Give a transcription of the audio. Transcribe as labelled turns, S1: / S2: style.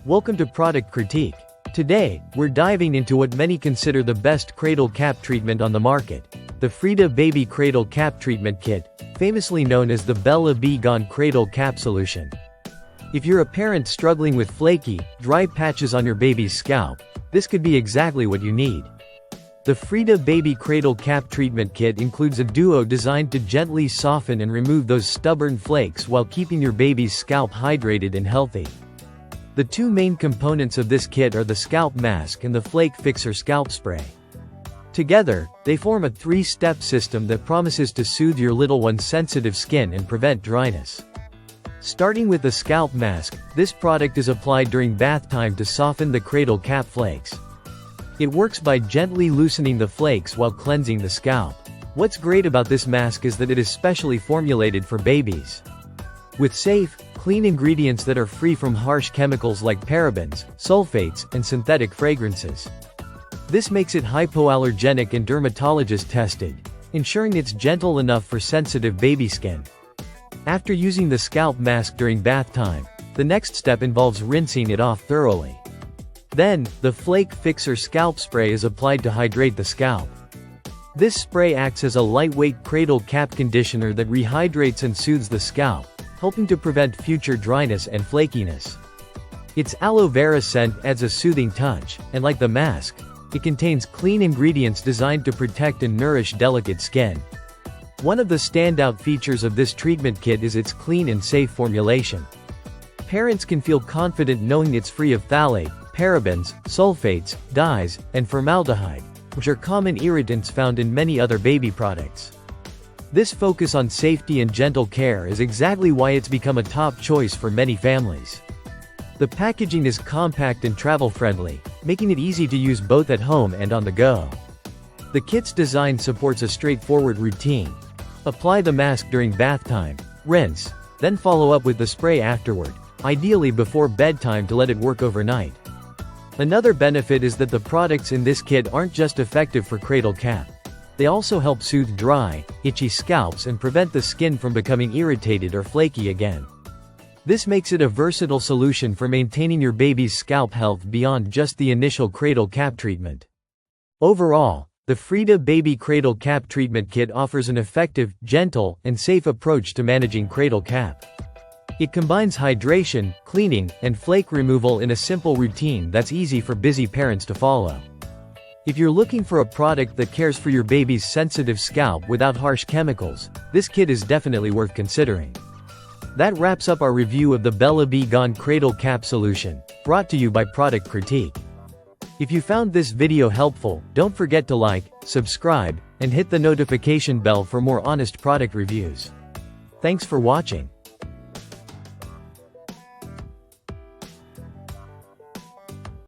S1: Welcome to Product Critique. Today, we're diving into what many consider the best cradle cap treatment on the market, the Frida Baby Cradle Cap Treatment Kit, famously known as the Bella Bee Gone Cradle Cap Solution. If you're a parent struggling with flaky, dry patches on your baby's scalp, this could be exactly what you need. The Frida Baby Cradle Cap Treatment Kit includes a duo designed to gently soften and remove those stubborn flakes while keeping your baby's scalp hydrated and healthy. The two main components of this kit are the scalp mask and the flake fixer scalp spray. Together, they form a three-step system that promises to soothe your little one's sensitive skin and prevent dryness. Starting with the scalp mask, this product is applied during bath time to soften the cradle cap flakes. It works by gently loosening the flakes while cleansing the scalp. What's great about this mask is that it is specially formulated for babies. With safe, clean ingredients that are free from harsh chemicals like parabens, sulfates, and synthetic fragrances. This makes it hypoallergenic and dermatologist tested, ensuring it's gentle enough for sensitive baby skin. After using the scalp mask during bath time, the next step involves rinsing it off thoroughly. Then, the Flake Fixer Scalp Spray is applied to hydrate the scalp. This spray acts as a lightweight cradle cap conditioner that rehydrates and soothes the scalp, helping to prevent future dryness and flakiness. Its aloe vera scent adds a soothing touch, and like the mask, it contains clean ingredients designed to protect and nourish delicate skin. One of the standout features of this treatment kit is its clean and safe formulation. Parents can feel confident knowing it's free of phthalate, parabens, sulfates, dyes, and formaldehyde, which are common irritants found in many other baby products. This focus on safety and gentle care is exactly why it's become a top choice for many families. The packaging is compact and travel-friendly, making it easy to use both at home and on the go. The kit's design supports a straightforward routine. Apply the mask during bath time, rinse, then follow up with the spray afterward, ideally before bedtime to let it work overnight. Another benefit is that the products in this kit aren't just effective for cradle cap. They also help soothe dry, itchy scalps and prevent the skin from becoming irritated or flaky again. This makes it a versatile solution for maintaining your baby's scalp health beyond just the initial cradle cap treatment. Overall, the Frida Baby Cradle Cap Treatment Kit offers an effective, gentle, and safe approach to managing cradle cap. It combines hydration, cleaning, and flake removal in a simple routine that's easy for busy parents to follow. If you're looking for a product that cares for your baby's sensitive scalp without harsh chemicals, this kit is definitely worth considering. That wraps up our review of the Bella Bee Gone Cradle Cap Solution, brought to you by Product Critique. If you found this video helpful, don't forget to like, subscribe, and hit the notification bell for more honest product reviews. Thanks for watching.